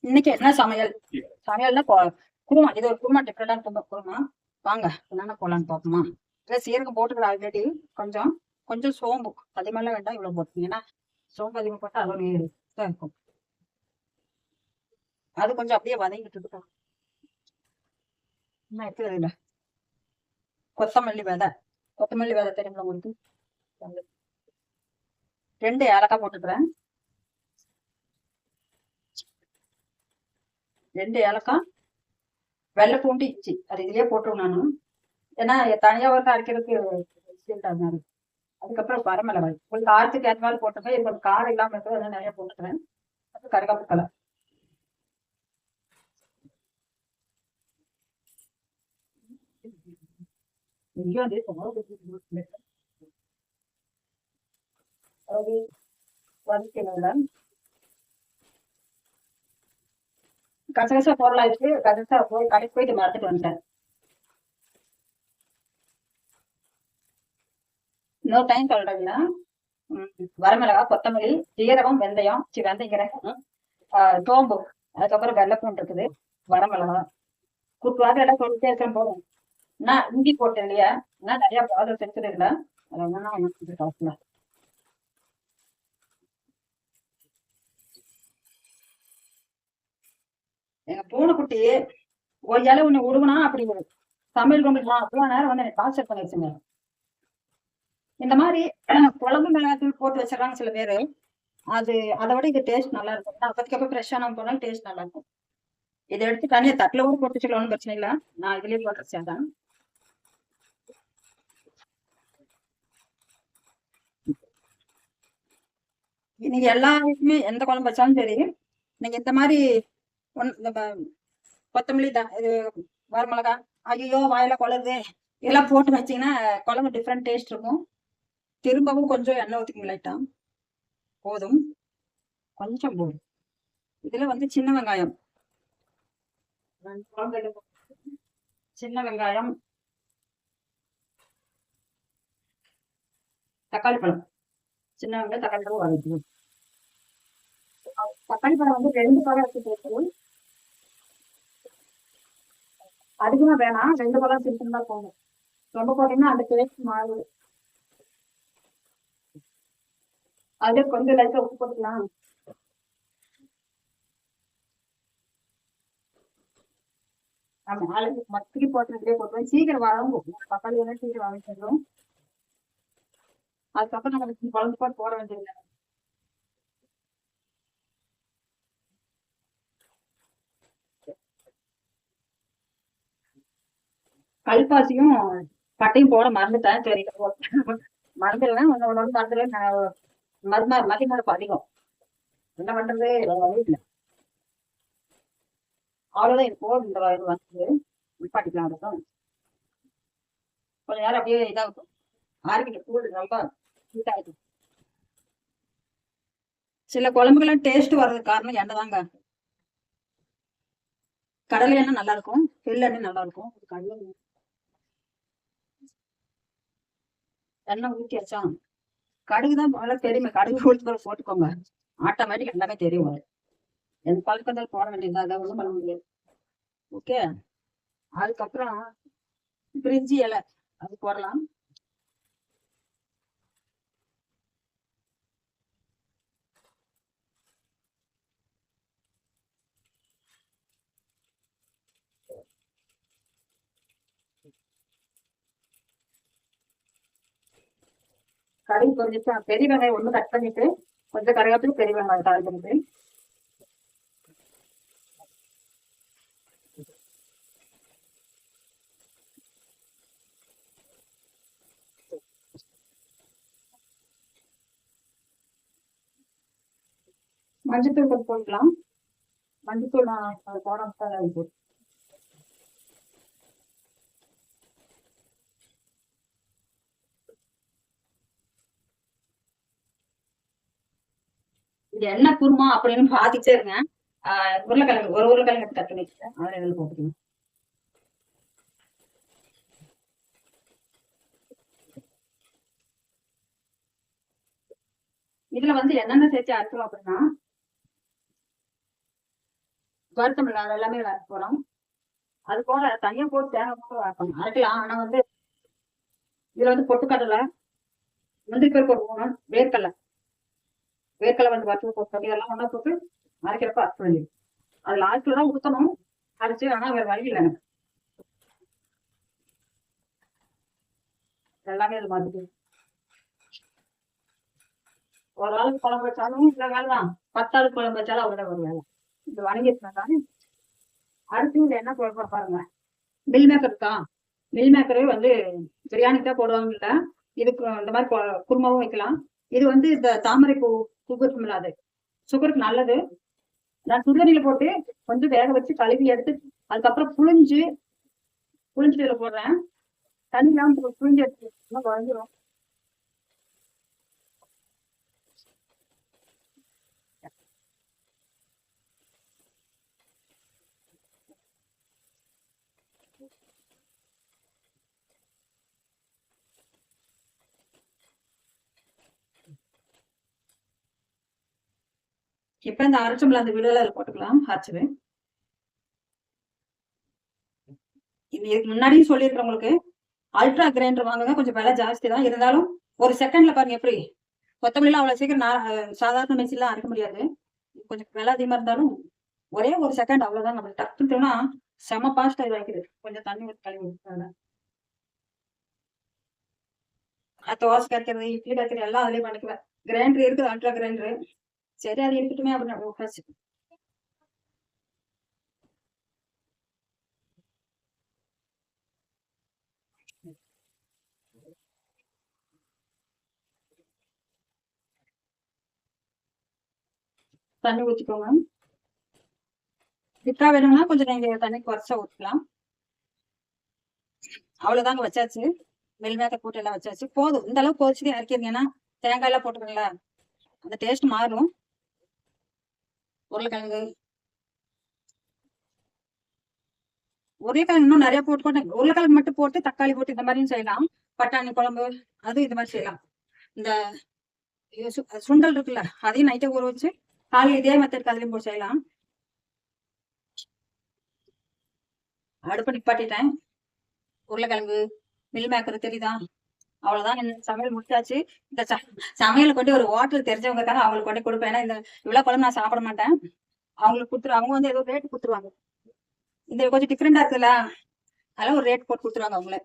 இன்னைக்கு என்ன சமையல்? சமையல்னா குருமா. இது ஒரு குருமா, டிஃப்ரெண்டான குருமா. வாங்க என்னென்ன போலான்னு பார்ப்போமா? இல்லை சீரகம் போட்டுக்கிற ஆல்ரெடி. கொஞ்சம் கொஞ்சம் சோம்பு அதிகமெல்லாம் வேண்டாம், இவ்வளவு போட்டுக்கீங்கன்னா சோம்பு அதிகம் போட்டா அதோட இதாக இருக்கும். அது கொஞ்சம் அப்படியே வதங்கிட்டு இருக்கும். என்ன இருக்குது இல்லை, கொத்தமல்லி விதை. கொத்தமல்லி விதை தெரியுமா உங்களுக்கு? 2 ஏலக்காய் போட்டுக்கிறேன். 2 ஏலக்காய், வெள்ளை பூண்டு, இஞ்சி அது இதுலயே போட்டுருவோம் நானு. ஏன்னா தனியா வந்து அரைக்கிறதுக்கு. அதுக்கப்புறம் வரமிளகாய் உங்களுக்கு காரத்துக்கு ஏற்ற மாதிரி போட்டுருக்கேன். இது கொஞ்சம் காரம் இல்லாம இருக்கிறது அதெல்லாம் நிறைய போட்டுக்கிறேன். அப்புறம் கருவேப்பிலை. எங்கேயும் அதே அதாவது வதக்கல கசகசா போடலாம். இருக்கு கசகசா போய் கடைக்கு போயிட்டு மறந்துட்டு வந்துட்டேன். இன்னொரு டைம் சொல்றீங்கன்னா வரமிளகாய், கொத்தமல்லி, ஜீரகம், வெந்தயம், வெந்தயம், சோம்பு, அதுக்கப்புறம் வெள்ளைப்பூண்டு இருக்குது, வரமிளகாய் கூட்டுவாங்க எல்லாம் சொல்லிட்டே இருக்கேன் போதும். நான் இஞ்சி போட்டேன் இல்லையா, நான் நிறைய பாதம் செஞ்சுட்டு இல்லை. அது ஒண்ணுன்னா ஒண்ணு காசுல எங்க பூனைக்குட்டி ஒரு இலை ஒண்ணு உருவனா அப்படி ஒரு சமையல் ரூமுக்கு அவ்வளவு நேரம் வந்து எனக்கு டார்ச்சர் பண்ணி வச்சுங்க. இந்த மாதிரி குழம்பு மிளகாத்தூள் போட்டு வச்சிடறாங்க சில பேரு. அது அதை விட இது டேஸ்ட் நல்லா இருக்கும். அப்போதைக்கு ஃப்ரெஷ்ஷாக நம்ம போனாலும் டேஸ்ட் நல்லா இருக்கும். இதை எடுத்து தனியாக தட்டில் கூட போட்டு வச்சுக்கலாம், ஒன்றும் பிரச்சனை இல்லை. நான் இதுலயே போட்டு சேர்ந்தேன். நீங்க எல்லா வீட்டுமே எந்த குழம்பு வச்சாலும் சரி, நீங்க இந்த மாதிரி கொத்தமல்லி தான் இது வரமிளகா, ஐயோ வாயில குழது இதெல்லாம் போட்டு வச்சீங்கன்னா குழம்பு டிஃப்ரெண்ட் டேஸ்ட் இருக்கும். திரும்பவும் கொஞ்சம் எண்ணெய் ஊற்றிக்கங்க லைட்டா, போதும். கொஞ்சம் போதும். இதுல வந்து சின்ன வெங்காயம், சின்ன வெங்காயம், தக்காளி பழம், சின்ன வெங்காயம் தக்காளி பழம் வதக்கணும். தக்காளி பழம் வந்து 2 பழம் எடுத்து போட்டு அதிகமா வேணாம், 2 பழம் சிரிக்கும் தான் போகும். ரொம்ப போட்டீங்கன்னா அந்த டேஸ்ட் மாறுது. அதே கொஞ்சம் லைட்டா உப்பு போட்டுக்கலாம். ஆமா, நாளைக்கு மத்திக்கு போட்டுறதுலேயே போட்டுருவோம், சீக்கிரம் வழங்கும். தக்காளி எல்லாம் சீக்கிரம் வதங்கிடும். அதுக்கப்புறம் நம்ம குழம்பு போட்டு போட வேண்டியது. கல்பாசியும் பட்டையும் போட மறந்துட்டேன். சரி மறந்துடுவேன், ஒன்று மறந்துடுவேன். மதிமரப்பு அதிகம். என்ன பண்றது, வீட்டுல அவ்வளவுதான். இது போதும். இந்த வயது வந்து நிப்பாட்டிக்கலாம். அதுக்கும் கொஞ்ச நேரம் அப்படியே இதாகும், ஆரோக்கியம் கூடு ரொம்ப ஹீட்டா இருக்கும். சில குழம்புகள்லாம் டேஸ்ட் வர்றதுக்கு காரணம் எண்ணெய் தாங்க. கடலை எண்ணெய் நல்லா இருக்கும், எள்ளெண்ணெய் நல்லா இருக்கும். கடலை எண்ணெய் ஊற்றியாச்சா, கடுகு தான் போல தெரியுமே, கடுகு உளுத்து பருப்பு போட்டுக்கோங்க, ஆட்டோமேட்டிக் எல்லாமே தெரியும். எந்த பழக்கத்தால் போட வேண்டியது, அதை ஒன்றும் பண்ண முடியாது. ஓகே. அதுக்கப்புறம் பிரிஞ்சி இலை அது போடலாம். கடுகு கொஞ்சம் பெரிய வெங்காயம் ஒன்று கட் பண்ணிட்டு கொஞ்சம் கருவேப்பிலை, பெரிய வெங்காயம் தாள் பண்ணிட்டு மஞ்சத்தூள் கொஞ்சம் போட்டுக்கலாம். மஞ்சத்தூள் நான் போட போட்டு இது என்ன குருமா அப்படின்னு பாத்துட்டே இருங்க. உருளைக்கிழங்கு ஒரு உருளைக்கிழங்கு கட் பண்ணி வச்சுட்டேன், அதில் இதில் போட்டுக்கணும். இதுல வந்து என்னென்ன சேர்த்து அரைக்கிறோம் அப்படின்னா, வருத்தமில்ல அது எல்லாமே போறோம். அது போல தனியா போட்டு தேங்காய் போட்டு அரைக்கலாம். ஆனா வந்து இதுல வந்து பொட்டுக்கடலை, முந்திரி பருப்பு போடணும், வேர்க்கடலை வந்து வறுத்து போட்டு இதெல்லாம் ஒண்ணா போட்டு அரைக்கிறப்ப அரைக்க வேண்டியது. அது லாஸ்ட்ல தான் ஊத்தணும் அரைச்சு. ஆனா வேற வழி இல்லை எனக்கு, எல்லாமே அது மாதிரி. ஒரு ஆளுக்கு குழம்பு வச்சாலும் இந்த வேலை தான், 10 ஆளுக்கு குழம்பு வச்சாலும் அவரோட ஒரு வேலை. இது வணங்கிட்டு அடுத்து இதுல என்ன குழம்பு பாருங்க. மில் மேக்கர் இருக்கா? மில் மேக்கரே வந்து பிரியாணிக்கு தான் போடுவாங்க இல்ல, இதுக்கு இந்த மாதிரி குருமாவும் வைக்கலாம். இது வந்து இந்த தாமரை பூ இருக்குமில்ல, அது சுகருக்கு நல்லது. நான் சுடுதண்ணியில போட்டு கொஞ்சம் வேக வச்சு கழுவி எடுத்து அதுக்கப்புறம் புளிஞ்சிட்டு இதுல போடுறேன். தண்ணி இல்லாம புளிஞ்சு எடுத்து குழஞ்சிரும். இப்ப இந்த அரைச்சம்பளம் அந்த விடுதலை போட்டுக்கலாம் அரைச்சது. இதுக்கு முன்னாடியும் சொல்லியிருக்கிறவங்களுக்கு அல்ட்ரா கிரைண்டர் வாங்குங்க, கொஞ்சம் விலை ஜாஸ்தி தான் இருந்தாலும் ஒரு செகண்ட்ல பாருங்க எப்படி கொத்தமல்லாம் அவ்வளவு சீக்கிரம் சாதாரண மிக்சிலாம் அரைக்க முடியாது. கொஞ்சம் விலை அதிகமா இருந்தாலும் ஒரே ஒரு செகண்ட் அவ்வளவுதான். நம்ம டக்குனா செம பாஸ்டா இதாக்குது. கொஞ்சம் தண்ணி ஊற்றி கழுவி விட்டுறாங்க. தோசை கரைக்கிறது, இட்லி கரைக்கிறது எல்லாம் அதுலயே பண்ணிக்குவேன். கிரைண்டர் இருக்குது, அல்ட்ரா கிரைண்டர். சரி அது இருக்கட்டுமே அப்படின்னு தண்ணி ஊற்றிக்கோங்க. திக்கா வேணும்னா கொஞ்சம் நீங்க தண்ணி குறைச்சா ஊற்றலாம். அவ்வளவுதாங்க, வச்சாச்சு. மில் மேக்கர் போட்டு எல்லாம் வச்சாச்சு. போதும், இந்த அளவுக்கு கொதிச்சுட்டு இறக்கிருங்கன்னா தேங்காய் எல்லாம் போட்டுக்கோங்களா, அந்த டேஸ்ட் மாறும். உருளைக்கிழங்கு இன்னும் நிறைய போட்டு உருளைக்கிழங்கு மட்டும் போட்டு தக்காளி போட்டு இந்த மாதிரியும் செய்யலாம். பட்டாணி குழம்பு அது இந்த மாதிரி செய்யலாம். இந்த சுண்டல் இருக்குல்ல, அதையும் நைட்டே ஊற வச்சு காலையில் இதே மெத்தட் அதுலயும் போட்டு செய்யலாம். அடுப்பு நிப்பாட்டிட்டேன். உருளைக்கிழங்கு மில் மேக்கர் தெரியுதா? அவ்வளவுதான், சமையல் முடிச்சாச்சு. இந்த சமையல் கொண்டு ஒரு ஹோட்டல் தெரிஞ்சவங்க இருக்காங்க, அவங்களுக்கு கொண்டு கொடுப்பேன். ஏன்னா இந்த இவ்வளவு குழம்பு நான் சாப்பிட மாட்டேன். அவங்களுக்கு கொடுத்துரு, அவங்க வந்து ஏதோ ரேட்டு கொடுத்துருவாங்க. இந்த கொஞ்சம் டிஃப்ரெண்டா இருக்குல்ல, அதெல்லாம் ஒரு ரேட் போட்டு கொடுத்துருவாங்க அவங்களே.